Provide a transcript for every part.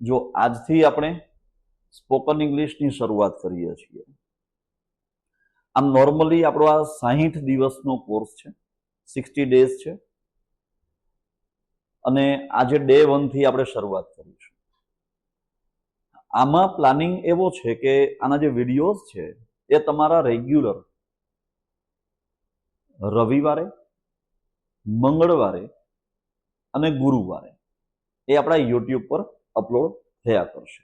જો આજથી આપણે સ્પોકન ઇંગ્લિશની શરૂઆત કરીએ છીએ. આમ નોર્મલી આપણો આ 60 દિવસનો કોર્સ છે, 60 ડેઝ છે, અને આજે ડે 1 થી આપણે શરૂઆત કરીશું. આમાં પ્લાનિંગ એવો છે કે આના જે વિડીયોઝ છે એ તમારા રેગ્યુલર રવિવારે, મંગળવારે અને ગુરુવારે એ આપણા યુટ્યુબ પર અપલોડ થયા કરશે.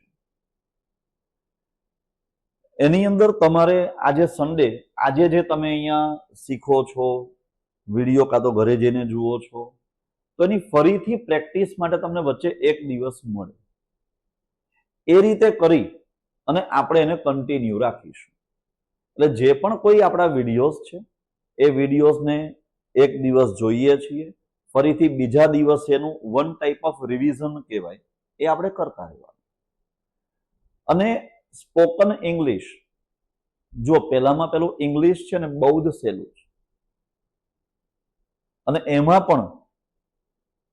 એની અંદર તમારે આજે સન્ડે, આજે જે તમે અહીંયા શીખો છો, વિડીયો કાં તો ઘરે જઈને જુઓ છો, તો એની ફરીથી પ્રેક્ટિસ માટે તમને વચ્ચે એક દિવસ મળે. એ રીતે કરી અને આપણે એને કન્ટિન્યુ રાખીશું. એટલે જે પણ કોઈ આપણા વિડીયોઝ છે એ વિડીયોઝને એક દિવસ જોઈએ છીએ, ફરીથી બીજા દિવસે એનું વન ટાઈપ ઓફ રિવિઝન કહેવાય એ આપણે કરતા રહેવાનું. અને સ્પોકન ઇંગ્લિશ, જો પહેલામાં પેલું ઇંગ્લિશ છે ને બહુ જ સહેલું છે, અને એમાં પણ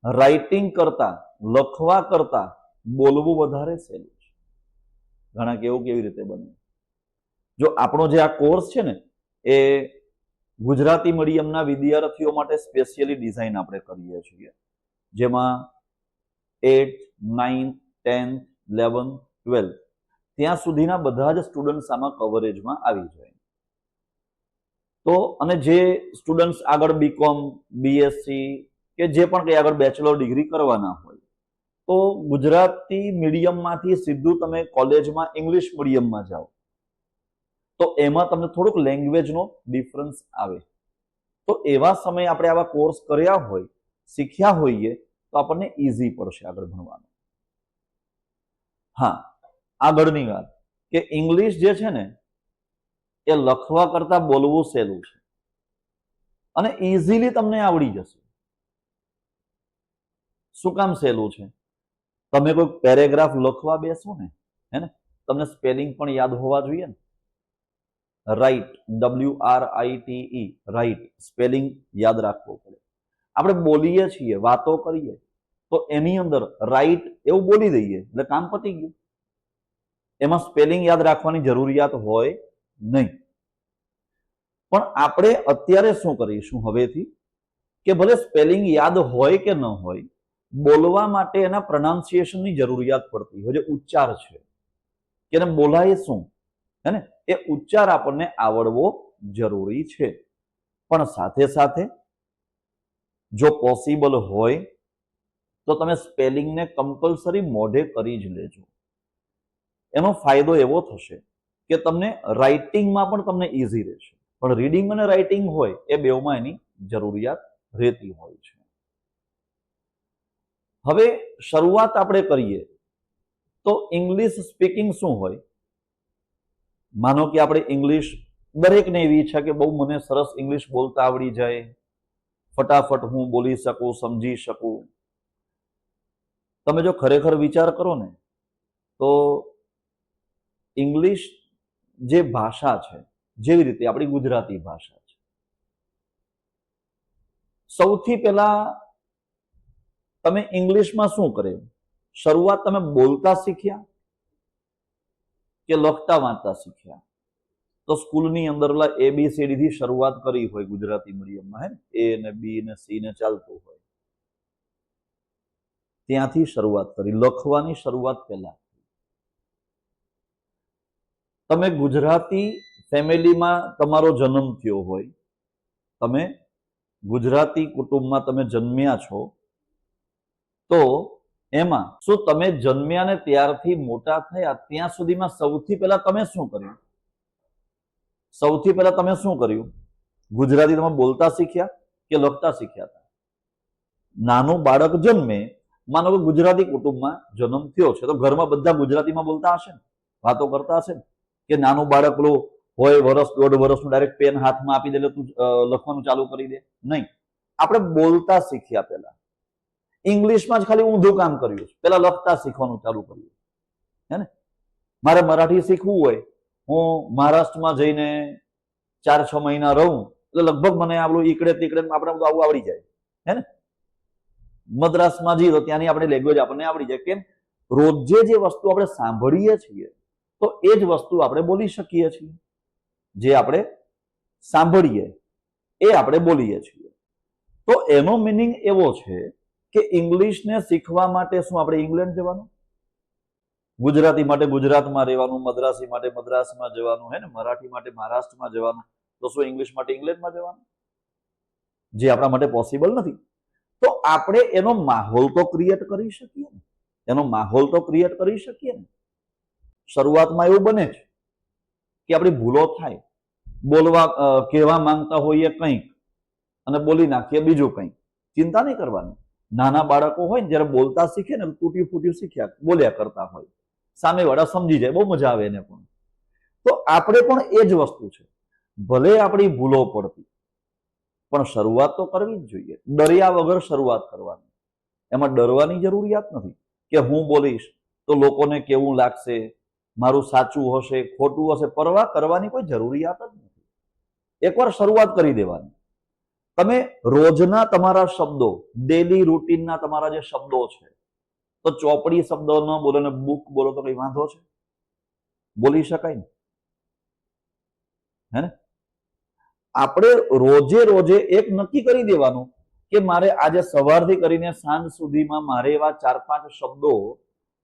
રાઇટિંગ કરતા, લખવા કરતા બોલવું વધારે સહેલું છે. ઘણા કેવું કેવી રીતે બને? જો આપણો જે આ કોર્સ છે ને એ ગુજરાતી મીડિયમના વિદ્યાર્થીઓ માટે સ્પેશિયલી ડિઝાઇન આપણે કરીએ છીએ, જેમાં 8th, 9th, 10th, 11th, 12th ત્યાં સુધીના બધા જ સ્ટુડન્ટ્સ આમાં કવરેજમાં આવી જાય. તો અને જે સ્ટુડન્ટ્સ આગળ બીકોમ, બીએસસી કે જે પણ કંઈ આગળ બેચલર ડિગ્રી કરવાના હોય, તો ગુજરાતી મીડિયમમાંથી સીધું તમે કોલેજમાં ઇંગ્લિશ મીડિયમમાં જાઓ તો એમાં તમને થોડુંક લેંગ્વેજનો ડિફરન્સ આવે. તો એવા સમયે આપણે આવા કોર્સ કર્યા હોય, શીખ્યા હોઈએ તો આપણને ઇઝી પડશે આગળ ભણવાનું. હા, આગળની વાત કે ઇંગ્લિશ જે છે ને એ લખવા કરતા બોલવું સહેલું છે અને ઇઝીલી તમને આવડી જશે. શું કામ સહેલું છે? તમે કોઈ પેરેગ્રાફ લખવા બેસો ને, હે ને, તમને સ્પેલિંગ પણ યાદ હોવા જોઈએ ને. રાઈટ, WRITE, રાઈટ, સ્પેલિંગ યાદ રાખવું પડે. આપણે બોલીએ છીએ, વાતો કરીએ તો એની અંદર રાઈટ એવું બોલી દઈએ એટલે કામ પતી ગયું. એમાં સ્પેલિંગ યાદ રાખવાની જરૂરિયાત હોય નહીં. પણ આપણે અત્યારે શું કરીશું હવેથી કે ભલે સ્પેલિંગ યાદ હોય કે ન હોય, બોલવા માટે એના પ્રોનાઉન્સિએશનની જરૂરિયાત પડતી હોય, જે ઉચ્ચાર છે કે એને બોલાય શું, હે ને, એ ઉચ્ચાર આપણને આવડવો જરૂરી છે. પણ સાથે સાથે જો પોસિબલ હોય તો તમે સ્પેલિંગને કમ્પલસરી મોઢે કરી જ લેજો. એનો ફાયદો એવો થશે કે તમને રાઇટિંગમાં પણ તમને ઇઝી રહેશે. પણ રીડિંગ અને રાઇટિંગ હોય એ બેવમાં એની જરૂરિયાત રહેતી હોય છે. હવે શરૂઆત આપણે કરીએ તો ઇંગ્લિશ સ્પીકિંગ શું હોય? માનો કે આપણે ઇંગ્લિશ, દરેકને એવી ઈચ્છા કે બહુ મને સરસ ઇંગ્લિશ બોલતા આવડી જાય, ફટાફટ હું બોલી શકું, સમજી શકું. તમે જો ખરેખર વિચાર કરો ને તો ઇંગ્લિશ જે ભાષા છે, જેવી રીતે આપણી ગુજરાતી ભાષા છે, સૌથી પહેલા તમે ઇંગ્લિશમાં શું કર્યું? શરૂઆત તમે બોલતા શીખ્યા કે લખતા વાંચતા શીખ્યા? તો સ્કૂલની અંદર ABCD થી શરૂઆત કરી હોય ગુજરાતી મીડિયમમાં, હે, A ને B ને C ને ચાલતું હોય, ત્યાંથી શરૂઆત કરી. લખવાની શરૂઆત પહેલા. તમે ગુજરાતી ફેમિલીમાં તમારો જન્મ થયો હોય, તમે ગુજરાતી કુટુંબમાં તમે જન્મ્યા છો, તો એમાં શું તમે જન્મ્યા ને ત્યારથી મોટા થયા ત્યાં સુધીમાં સૌથી પહેલા તમે શું કર્યું? સૌથી પહેલા તમે શું કર્યું? ગુજરાતી તમે બોલતા શીખ્યા કે લખતા શીખ્યા હતા? નાનું બાળક જન્મે, માનો કે ગુજરાતી કુટુંબમાં જન્મ થયો છે તો ઘરમાં બધા ગુજરાતીમાં બોલતા હશે ને, વાતો કરતા હશે ને? કે નાનું બાળક હોય વર્ષ, 1.5 વર્ષનું, ડાયરેક્ટ પેન હાથમાં આપી દે એટલે તું લખવાનું ચાલુ કરી દે? નહીં. આપણે બોલતા શીખ્યા. પહેલા ઇંગ્લિશમાં જ ખાલી ઊંધું કામ કર્યું છે, પેલા લખતા શીખવાનું ચાલુ કર્યું, હે ને. મારે મરાઠી શીખવું હોય, હું મહારાષ્ટ્રમાં જઈને 4-6 મહિના રહું એટલે લગભગ મને આપણું ઈકડે તીકડે આપણે બધું આવું આવડી જાય, હે ને. મદ્રાસમાં જઈએ તો ત્યાંની આપણી લેંગ્વેજ આપણને આવડી જાય. કેમ? રોજે જે વસ્તુ આપણે સાંભળીએ છીએ તો એ જ વસ્તુ આપણે બોલી શકીએ છીએ. જે આપણે સાંભળીએ એ આપણે બોલીએ છીએ. તો એનો મિનિંગ એવો છે કે ઇંગ્લિશને શીખવા માટે શું આપણે ઇંગ્લેન્ડ જવાનું, ગુજરાતી માટે ગુજરાતમાં રહેવાનું, મદ્રાસી માટે મદ્રાસમાં જવાનું, હે ને, મરાઠી માટે મહારાષ્ટ્રમાં જવાનું, તો શું ઇંગ્લિશ માટે ઇંગ્લેન્ડમાં જવાનું? જે આપણા માટે પોસિબલ નથી. તો આપણે એનો માહોલ તો ક્રિએટ કરી શકીએ ને, એનો માહોલ તો ક્રિએટ કરી શકીએ ને. શરૂઆતમાં એવું બને છે કે આપણી ભૂલો થાય, બોલવા કહેવા માંગતા હોઈએ કંઈક અને બોલી નાખીએ બીજું કંઈક. ચિંતા નહીં કરવાની. નાના બાળકો હોય ને જ્યારે બોલતા શીખે ને તૂટ્યું ફૂટ્યું શીખ્યા બોલ્યા કરતા હોય, સામેવાળા સમજી જાય, બહુ મજા આવે એને પણ. તો આપણે પણ એ જ વસ્તુ છે. ભલે આપણી ભૂલો પડતી પણ શરૂઆત તો કરવી જ જોઈએ. ડર્યા વગર શરૂઆત કરવાની. એમાં ડરવાની જરૂરિયાત નથી કે હું બોલીશ તો લોકોને કેવું લાગશે, મારું સાચું હશે ખોટું હશે, પરવા કરવાની કોઈ જરૂરિયાત જ નથી. એકવાર શરૂઆત કરી દેવાની. તમે રોજના તમારા શબ્દો, ડેલી રૂટીનના તમારા જે શબ્દો છે, તો ચોપડી શબ્દો ન બોલો ને બુક બોલો તો કઈ વાંધો છે? બોલી શકાય ને, હે ને? આપણે રોજે રોજે એક નક્કી કરી દેવાનું કે મારે આજે સવારથી કરીને સાંજ સુધીમાં મારે એવા 4-5 શબ્દો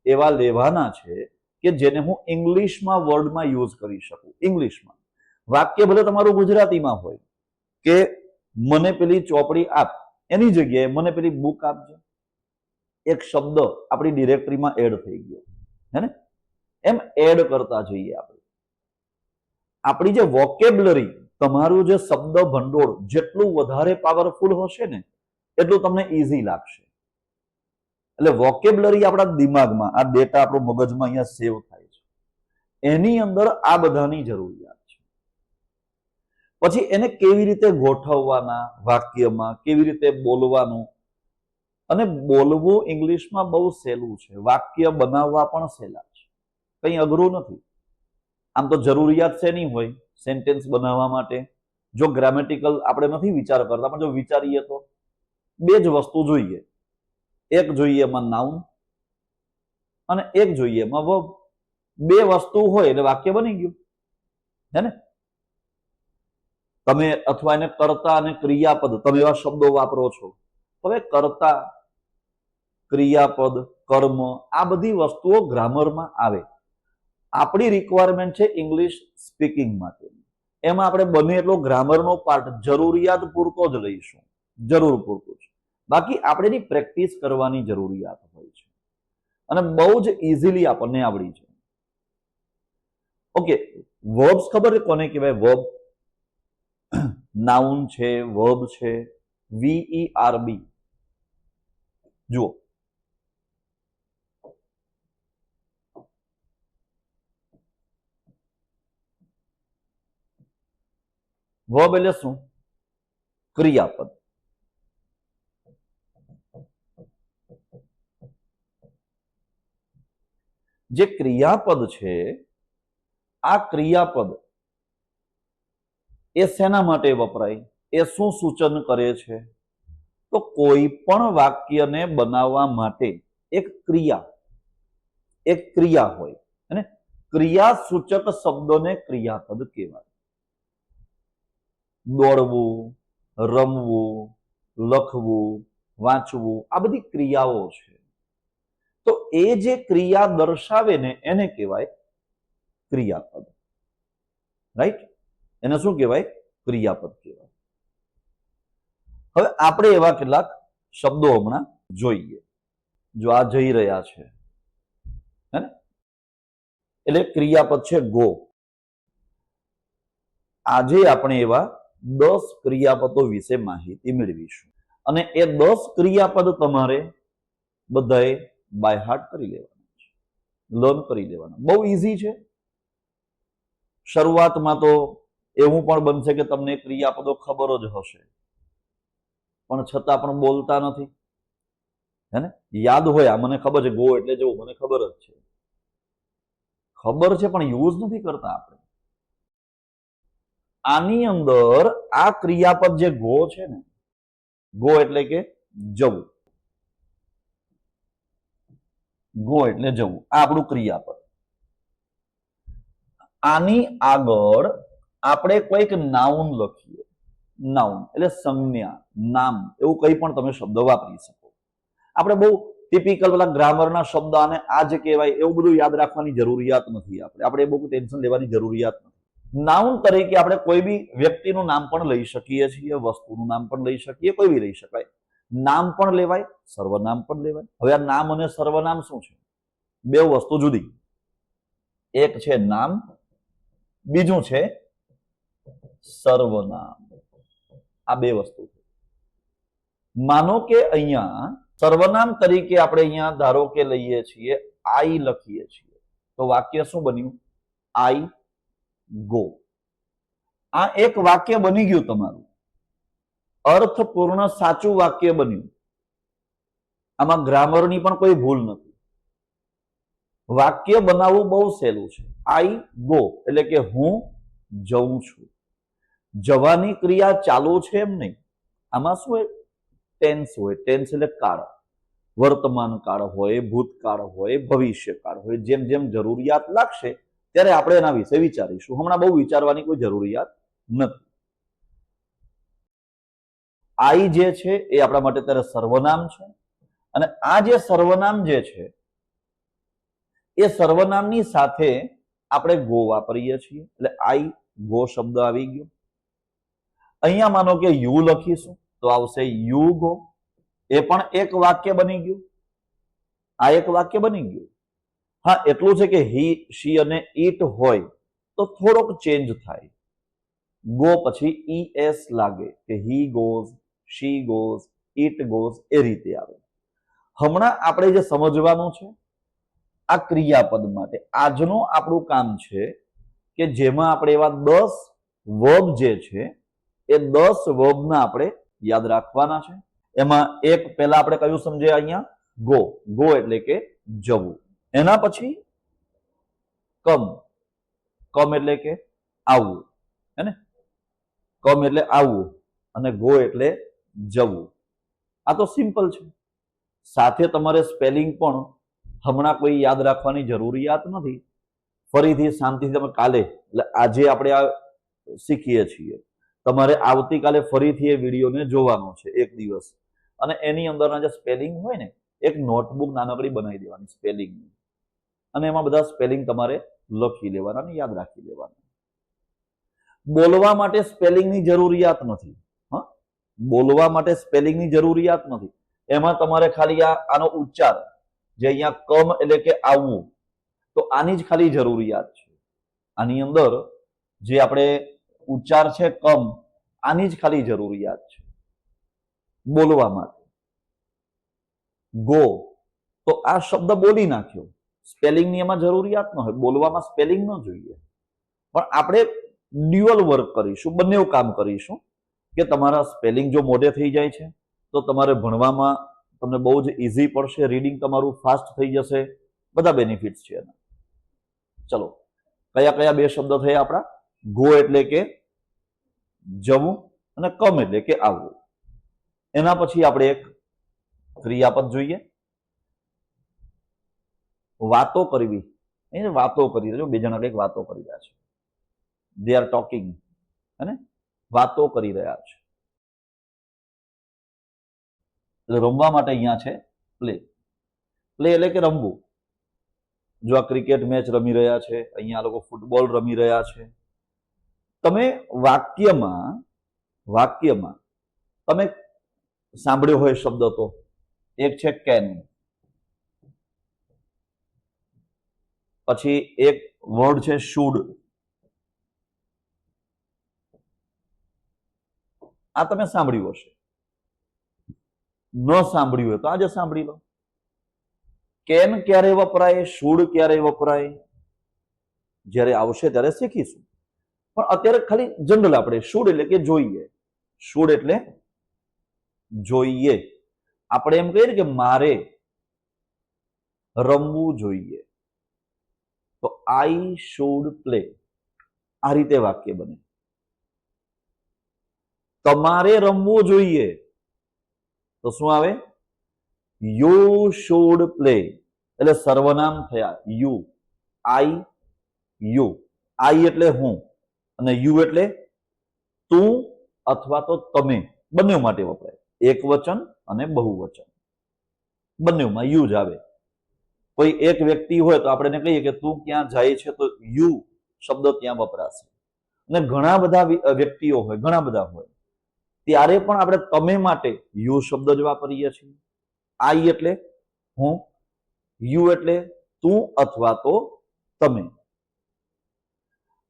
એવા લેવાના છે કે જેને હું ઇંગ્લિશમાં વર્ડમાં યુઝ કરી શકું. ઇંગ્લિશમાં વાક્ય ભલે તમારું ગુજરાતીમાં હોય કે મને પેલી ચોપડી આપ, એની જગ્યાએ મને પેલી બુક આપજે. એક શબ્દ આપણી ડિરેક્ટરીમાં એડ થઈ ગયો, હે ને? એમ એડ કરતા જઈએ આપણે. આપણી જે વોકેબ્યુલરી, તમારું જે શબ્દ ભંડોળ જેટલું વધારે પાવરફુલ હશે ને એટલું તમને ઈઝી લાગશે. એટલે વોકેબ્યુલરી આપણા દિમાગમાં, આ ડેટા આપણો મગજમાં અહીંયા સેવ થાય છે. એની અંદર આ બધાની જરૂરિયાત છે. પછી એને કેવી રીતે ગોઠવવાના વાક્યમાં, કેવી રીતે બોલવાનું. અને બોલવું ઇંગ્લિશમાં બહુ સહેલું છે, વાક્ય બનાવવા પણ સહેલા છે, કંઈ અઘરું નથી. આમ તો જરૂરિયાત શેની હોય સેન્ટેન્સ બનાવવા માટે? જો ગ્રામેટિકલ આપણે નથી વિચાર કરતા, પણ જો વિચારીએ તો બે જ વસ્તુ જોઈએ. એક જોઈએ એમાં નાઉન અને એક જોઈએ એમાં વર્બ. બે વસ્તુ હોય એટલે વાક્ય બની ગયું, હે ને? તમે અથવા એને કર્તા અને ક્રિયાપદ, તમે એવા શબ્દો વાપરો છો. હવે કર્તા, ક્રિયાપદ, કર્મ, આ બધી વસ્તુઓ ગ્રામરમાં આવે. આપણી રિક્વાયરમેન્ટ છે ઇંગ્લિશ સ્પીકિંગ માટે. એમાં આપણે બને એટલો ગ્રામરનો પાર્ટ જરૂરિયાત પૂરતો જ લઈશું, જરૂર પૂરતું જ. બાકી આપણે એની પ્રેક્ટિસ કરવાની જરૂરિયાત હોય છે અને બહુ જ ઇઝીલી આપણને આવડી છે. ઓકે, વર્બ્સ ખબર છે કોને કહેવાય? વર્બ, નાઉન છે, વર્બ છે, VERB. જુઓ, વર્બ એટલે શું? ક્રિયાપદ. જે ક્રિયાપદ છે, આ ક્રિયાપદ એ શેના માટે વપરાય? એ શું સૂચન કરે છે? તો કોઈ પણ વાક્યને બનાવવા માટે એક ક્રિયા હોય અને ક્રિયા સૂચક શબ્દોને ક્રિયાપદ કહેવાય. દોડવું, રમવું, લખવું, વાંચવું, આ બધી ક્રિયાઓ છે. તો એ જે ક્રિયા દર્શાવે ને એને કહેવાય ક્રિયાપદ. રાઈટ? એને શું કહેવાય? ક્રિયાપદ કહેવાય. હવે આપણે એવા કેટલાક શબ્દો હમણાં જોઈએ. જો આ જઈ રહ્યા છે, હે ને? એટલે ક્રિયાપદ છે ગો. આજે આપણે એવા 10 ક્રિયાપદો વિશે માહિતી મેળવીશું અને એ 10 ક્રિયાપદ તમારે બધાએ બાય હાર્ટ કરી લેવાના છે, લર્ન કરી લેવાના. બહુ ઈઝી છે. શરૂઆતમાં તો એવું પણ બનશે કે તમને ક્રિયાપદો ખબર જ હશે પણ છતાં પણ બોલતા નથી, હે ને? યાદ હોય, આ મને ખબર છે, ગો એટલે જવું, મને ખબર જ છે, ખબર છે, પણ યુઝ નથી કરતા આપણે. આની અંદર આ ક્રિયાપદ જે ગો છે ને, ગો એટલે કે જવું. ગો એટલે જવું, આ આપણું ક્રિયાપદ. આની આગળ આપણે કોઈક નાઉન લખીએ. નાઉન એટલે સંજ્ઞા, નામ, એવું કંઈ પણ તમે શબ્દ વાપરી શકો. આપણે બહુ ટિપિકલ પેલા ગ્રામરના શબ્દ અને આ જ કહેવાય એવું બધું યાદ રાખવાની જરૂરિયાત નથી. આપણે બહુ ટેન્શન લેવાની જરૂરિયાત નથી. નાઉન તરીકે આપણે કોઈ બી વ્યક્તિનું નામ પણ લઈ શકીએ છીએ, વસ્તુનું નામ પણ લઈ શકીએ, કોઈ બી લઈ શકાય. નામ પણ લેવાય, સર્વનામ પણ લેવાય. હવે આ નામ અને સર્વનામ શું છે? બે વસ્તુ જુદી. એક છે નામ, બીજું છે સર્વનામ. આ બે વસ્તુ છે. માનો કે અહીંયા સર્વનામ તરીકે આપણે અહીંયા ધારો કે લઈએ છીએ, આઈ લખીએ છીએ, તો વાક્ય શું બન્યું? I go. આ એક વાક્ય બની ગયું તમારું, અર્થપૂર્ણ સાચું વાક્ય બન્યું. આમાં ગ્રામરની પણ કોઈ ભૂલ નથી. વાક્ય બનાવવું બહુ સહેલું છે. આઈ ગો એટલે કે હું જઉં છું. જવાની ક્રિયા ચાલુ છે એમ નહીં. આમાં શું હોય? ટેન્સ હોય. ટેન્સ એટલે કાળ. વર્તમાન કાળ હોય, ભૂતકાળ હોય, ભવિષ્યકાળ હોય. જેમ જેમ જરૂરિયાત લાગશે ત્યારે આપણે એના વિશે વિચારીશું. હમણાં બહુ વિચારવાની કોઈ જરૂરિયાત નથી. આઈ જે છે એ આપણા માટે ત્યારે સર્વનામ છે, અને આ જે સર્વનામ જે છે એ સર્વનામની સાથે આપણે ગો વાપરીએ છીએ, એટલે આઈ ગો શબ્દ આવી ગયો. અહીંયા માનો કે યુ લખીશું તો આવશે યુ ગો. એ પણ એક વાક્ય બની ગયું. આ એક વાક્ય બની ગયું. હા, એટલું છે કે હી, શી અને ઈટ હોય તો થોડોક ચેન્જ થાય. ગો પછી ઈ એસ લાગે કે he goes, she goes, it goes, એ રીતે આવે. હમણાં આપણે જે સમજવાનું છે આ ક્રિયાપદ માટે આજનું આપણું કામ છે કે જેમાં આપણે એવા 10 વર્બ જે છે એ 10 વર્બના આપણે યાદ રાખવાના છે. એમાં એક પહેલા આપણે કયું સમજે અહીંયા? ગો. ગો એટલે કે જવું. એના પછી કમ. કમ એટલે કે આવવું, હે ને? કમ એટલે આવવું અને ગો એટલે જવું. આ તો સિમ્પલ છે. સાથે તમારે સ્પેલિંગ પણ હમણાં કોઈ યાદ રાખવાની જરૂરિયાત નથી. ફરીથી શાંતિથી તમે કાલે, એટલે આજે આપણે આ શીખીએ છીએ, તમારે આવતીકાલે ફરીથી એ વિડીયોને જોવાનો છે એક દિવસ, અને એની અંદરના જે સ્પેલિંગ હોય ને એક નોટબુક નાનકડી બનાવી દેવાની સ્પેલિંગની, અને એમાં બધા સ્પેલિંગ તમારે લખી લેવાના અને યાદ રાખી લેવાના. બોલવા માટે સ્પેલિંગની જરૂરિયાત નથી. હા, બોલવા માટે સ્પેલિંગની જરૂરિયાત નથી. એમાં તમારે ખાલી આનો ઉચ્ચાર જે અહીંયા કમ એટલે કે આવવું, તો આની જ ખાલી જરૂરિયાત છે. આની અંદર જે આપણે ઉચ્ચાર છે કમ, આની જ ખાલી જરૂરિયાત છે બોલવા માટે. ગો તો આ શબ્દ બોલી નાખ્યો, સ્પેલિંગની એમાં જરૂરિયાત ન હોય, બોલવામાં સ્પેલિંગ ન જોઈએ. પણ આપણે ડ્યુઅલ વર્ક કરીશું, બંને કામ કરીશું કે તમારા સ્પેલિંગ જો મોઢે થઈ જાય છે તો તમારે ભણવામાં તમને બહુ જ ઇઝી પડશે, રીડિંગ તમારું ફાસ્ટ થઈ જશે, બધા બેનિફિટ્સ છે એના. ચલો, કયા કયા બે શબ્દ થયા આપણા? ગો એટલે કે જવું અને કમ એટલે કે આવવું. એના પછી આપણે એક ક્રિયાપદ જોઈએ, વાતો કરવી. એ વાતો કરી રહ્યા, બે જણા કઈક વાતો કરી રહ્યા છે. દે આર ટોકિંગ, હે, વાતો કરી રહ્યા છે. એટલે રમવા માટે અહીંયા છે પ્લે. પ્લે એટલે કે રમવું. જો આ ક્રિકેટ મેચ રમી રહ્યા છે, અહીંયા લોકો ફૂટબોલ રમી રહ્યા છે. તમે વાક્યમાં તમે સાંભળ્યો હોય શબ્દ તો એક છે કેન, પછી એક વર્ડ છે શુડ. આ તમે સાંભળ્યું હશે. ન સાંભળ્યું હોય તો આજે સાંભળી લો. કેન ક્યારે વપરાય, શુડ ક્યારે વપરાય, જ્યારે આવશે ત્યારે શીખીશું. પણ અત્યારે ખાલી જનરલ આપણે શુડ એટલે કે જોઈએ. શુડ એટલે જોઈએ. આપણે એમ કહીએ કે મારે રમવું જોઈએ, તો આઈ શુડ પ્લે. આ રીતે વાક્ય બને. તમારે રમવું જોઈએ તો શું આવે? You should play. એટલે સર્વનામ થયા યુ. I U. આઈ એટલે હું અને યુ એટલે તું અથવા તો તમે, બંને માટે વપરાય. એક વચન અને બહુવચન બંનેમાં યુ જ આવે. કોઈ એક વ્યક્તિ હોય તો આપણે એને કહીએ કે તું ક્યાં જાય છે, તો યુ શબ્દ ત્યાં વપરાશે. અને ઘણા બધા વ્યક્તિઓ હોય, ઘણા બધા હોય, ત્યારે પણ આપણે તમે માટે યુ શબ્દ જ વાપરીએ છીએ. આઈ એટલે હું, યુ એટલે તું અથવા તો તમે.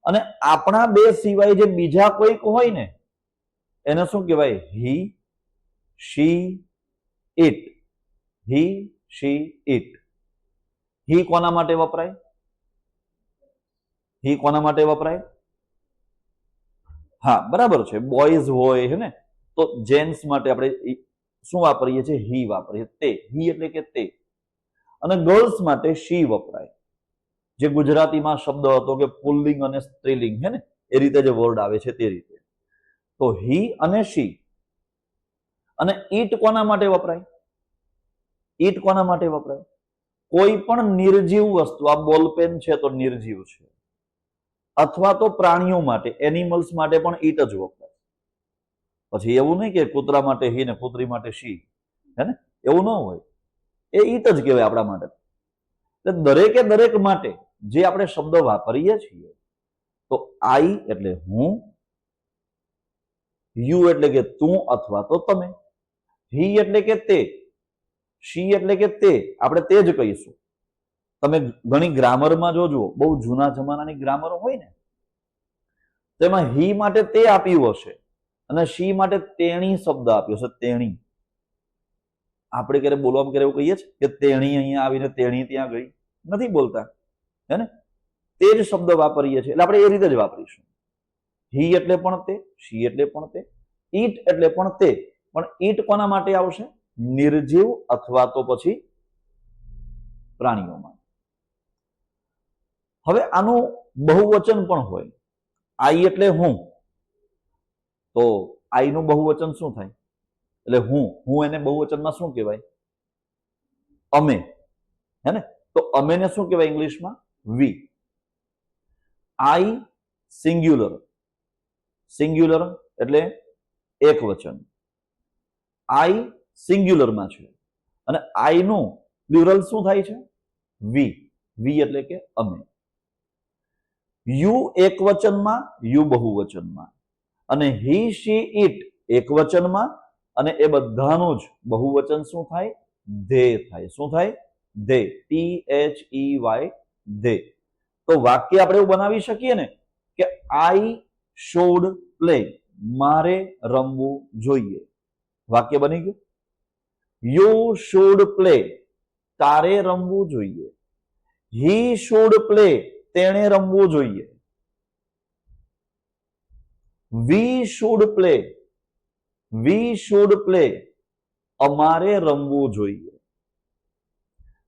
અને આપણા બે સિવાય જે બીજા કોઈક હોય ને એને શું કહેવાય? હી, શી, ઇટ. He, she, it. હી કોના માટે વપરાય? હી કોના માટે વપરાય? હા, બરાબર છે. બોયઝ હોય છે ને, તો જેન્ટ્સ માટે આપણે શું વાપરીએ છીએ? હી વાપરીએ. તે. હી એટલે કે તે. અને ગર્લ્સ માટે શી વપરાય. જે ગુજરાતીમાં શબ્દ હતો કે પુલ્લિંગ અને સ્ત્રીલિંગ છે ને, એ રીતે જે વર્ડ આવે છે તે રીતે. તો હી અને શી. અને ઈટ કોના માટે વપરાય? ઈટ કોના માટે વપરાય? કોઈ પણ નિર્જીવ વસ્તુ, આ બોલપેન છે તો નિર્જીવ છે, અથવા તો પ્રાણીઓ માટે, એનિમલ્સ માટે પણ ઈટ જ વપરાય. પછી એવું નહીં કે કૂતરા માટે હી ને કૂતરી માટે શી, હે ને, એવું ન હોય. એ ઈટ જ કહેવાય આપણા માટે. એટલે દરેકે દરેક માટે જે આપણે શબ્દ વાપરીએ છીએ, તો આઈ એટલે હું, યુ એટલે કે તું અથવા તો તમે, હી એટલે કે તે, શી એટલે કે તે, આપણે તે જ કહીશું. તમે ઘણી ગ્રામરમાં જોજો, બહુ જૂના જમાનાની ગ્રામર હોય ને, તેમાં હી માટે તે આપ્યું હશે અને શી માટે તેણી શબ્દ આપ્યો છે. તેણી. આપણે ક્યારે બોલવામાં ક્યારે એવું કહીએ છીએ કે તેણી અહીંયા આવીને તેણી ત્યાં ગઈ? નથી બોલતા, હે ને? તે જ શબ્દ વાપરીએ છીએ, એટલે આપણે એ રીતે જ વાપરીશું. હી એટલે પણ તે, શી એટલે પણ તે, ઈટ એટલે પણ તે. પણ ઈટ કોના માટે આવશે? નિર્જીવ અથવા તો પછી પ્રાણીઓમાં. હવે આનું બહુવચન પણ હોય. આઈ એટલે હું, તો આઈ નું બહુવચન શું થાય? એટલે હું એને બહુવચનમાં શું કહેવાય? અમે, હે ને? તો અમે ને શું કહેવાય ઇંગ્લિશમાં? વી. આઈ સિંગ્યુલર. સિંગ્યુલર એટલે એક વચન. આઈ સિંગ્યુલરમાં છે અને આઈ નું પ્લુરલ શું થાય છે? વી. વી એટલે કે અમે. યુ એક વચનમાં, યુ બહુવચનમાં, અને હી, શી, ઇટ એક વચનમાં, અને એ બધાનું જ બહુવચન શું થાય? ધે થાય. શું થાય? ધે. THEY, they. તો વાક્ય આપણે એવું બનાવી શકીએ ને કે આઈ શુડ પ્લે, મારે રમવું જોઈએ. વાક્ય બની ગયું. યુ શુડ પ્લે, તારે રમવું જોઈએ. હી શુડ પ્લે, તેણે રમવું જોઈએ. We should play, we should play, અમારે રમવું જોઈએ.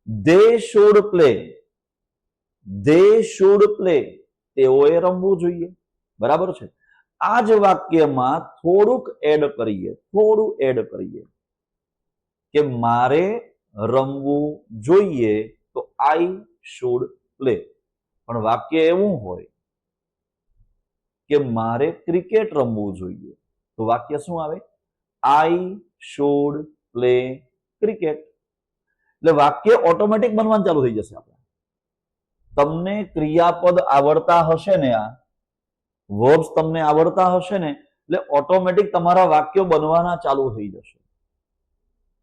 They should play, they should play, તેઓએ રમવું જોઈએ. બરાબર છે. આ જ વાક્યમાં થોડુંક એડ કરીએ, થોડું એડ કરીએ કે મારે રમવું જોઈએ, તો આઈ શુડ પ્લે. પણ વાક્ય એવું હોય કે મારે ક્રિકેટ રમવું જોઈએ, તો વાક્ય શું આવે? I should play cricket. એટલે વાક્ય ઓટોમેટિક બનવાનું ચાલુ થઈ જશે. આપણે તમને ક્રિયાપદ આવડતા હશે ને, આ વર્બ્સ તમને આવડતા હશે ને, એટલે ઓટોમેટિક તમારા વાક્યો બનવાના ચાલુ થઈ જશે.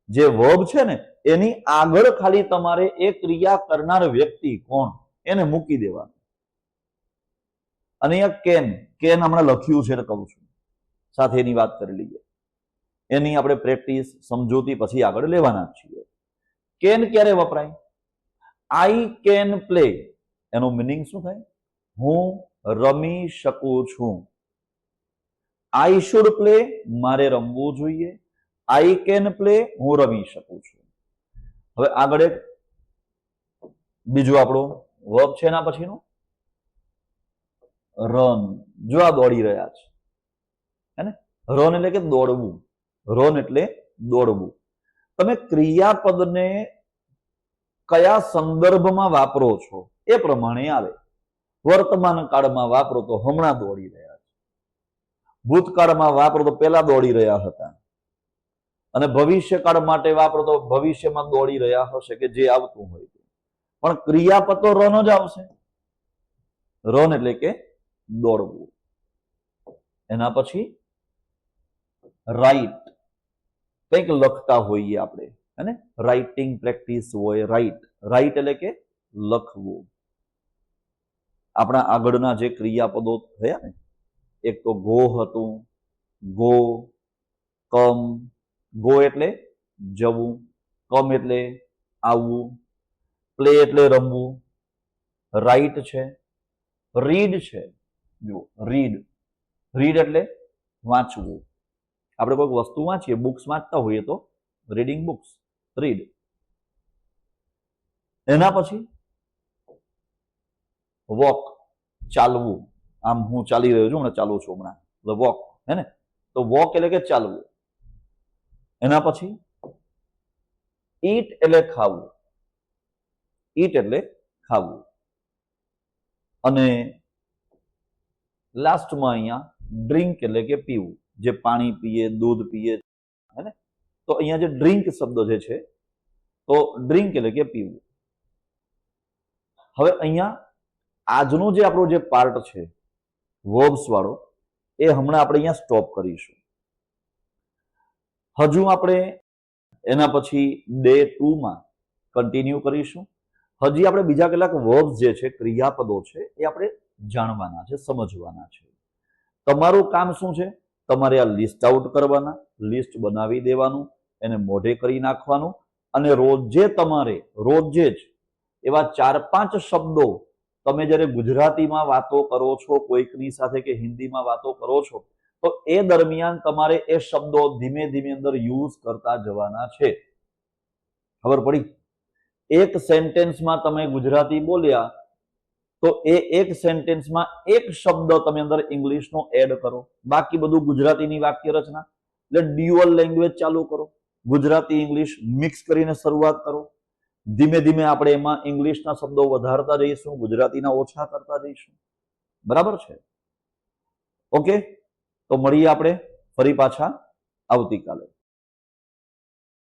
જે વર્બ છે ને એની આગળ ખાલી તમારે એ ક્રિયા કરનાર વ્યક્તિ કોણ એને મૂકી દેવાનું. અને અહીંયા કેન હમણાં લખ્યું છે કહું છું, સાથે એની વાત કરી લઈએ. એની આપણે પ્રેક્ટિસ સમજૂતી પછી આગળ લેવાના છીએ. કેન ક્યારે વપરાય? આઈ કેન પ્લે, એનો મિનિંગ શું થાય? હું રમી શકું છું. આઈ શુડ પ્લે, મારે રમવું જોઈએ. આઈ કેન પ્લે, હું રમી શકું છું. હવે આગળ એક બીજું આપણો વર્બ છે એના પછીનો રન. જો આ દોડી રહ્યા છે, હે ને? રન એટલે કે દોડવું. રન એટલે દોડવું. તમે ક્રિયાપદને કયા સંદર્ભમાં વાપરો છો એ પ્રમાણે આવે. વર્તમાન કાળમાં વાપરો તો હમણાં દોડી રહ્યા છે, ભૂતકાળમાં વાપરો તો પેલા દોડી રહ્યા હતા, અને ભવિષ્યકાળ માટે વાપરો તો ભવિષ્યમાં દોડી રહ્યા હશે કે જે આવતું હોય. પણ ક્રિયાપદ તો રન જ આવશે. રન એટલે કે દોડવું. એના પછી રાઇટ, કંઈક લખતા હોઈએ આપણે, હે, રાઇટિંગ પ્રેક્ટિસ હોય. રાઇટ, રાઇટ એટલે કે લખવું. આપણા આગળના જે ક્રિયાપદો થયા ને, એક તો ગો હતું, ગો, કમ. ગો એટલે જવું, કમ એટલે આવવું, પ્લે એટલે રમવું, રાઇટ છે, રીડ છે. જો રીડ, રીડ એટલે વાંચવું. આપણે કોઈક વસ્તુ વાંચીએ, બુક્સ વાંચતા હોઈએ તો રીડિંગ બુક્સ, રીડ. એના પછી વોક, ચાલવું. આમ હું ચાલી રહ્યો છું, હમણાં ચાલુ છું હમણાં, એટલે વોક, હે ને? તો વોક એટલે કે ચાલવું. એના પછી ઈટ એટલે ખાવું, ઈટ એટલે ખાવું. અને લાસ્ટમાં અહીંયા ડ્રિંક એટલે કે પીવું, જે પાણી પીએ, દૂધ પીએ, હે ને? તો અહીંયા જે ડ્રિંક શબ્દ જે છે, તો ડ્રિંક એટલે કે પીવું. હવે અહીંયા આજનો જે આપણો જે પાર્ટ છે વર્બ્સ વાળો, એ હમણાં આપણે અહીંયા સ્ટોપ કરીશું. હજુ આપણે એના પછી ડે 2 માં કન્ટિન્યુ કરીશું. હજી આપણે બીજા કેટલાક વર્બ્સ જે છે, ક્રિયાપદો છે, એ આપણે જાણવાના છે, સમજવાના છે. તમારું કામ શું છે? તમારે આ લિસ્ટ આઉટ કરવાના, લિસ્ટ બનાવી દેવાનું, એને મોઢે કરી નાખવાનું, અને રોજે તમારે રોજે જ એવા 4-5 શબ્દો તમે જ્યારે ગુજરાતીમાં વાતો કરો છો કોઈકની સાથે કે હિન્દીમાં વાતો કરો છો, તો એ દરમિયાન તમારે એ શબ્દો ધીમે ધીમે અંદર યુઝ કરતા જવાના છે. ખબર પડી? એક સેન્ટેન્સમાં તમે ગુજરાતી બોલ્યા તો એ એક સેન્ટેન્સમાં એક શબ્દ તમે અંદર ઇંગ્લિશનો એડ કરો, બાકી બધું ગુજરાતીની વાક્ય રચના. એટલે ડ્યુઅલ લેંગ્વેજ ચાલુ કરો, ગુજરાતી ઇંગ્લિશ મિક્સ કરીને શરૂઆત કરો. ધીમે ધીમે આપણે એમાં ઇંગ્લિશના શબ્દો વધારતા જઈશું, ગુજરાતીના ઓછા કરતા જઈશું. બરાબર છે? ઓકે, તો મળીએ આપણે ફરી પાછા આવતીકાલે.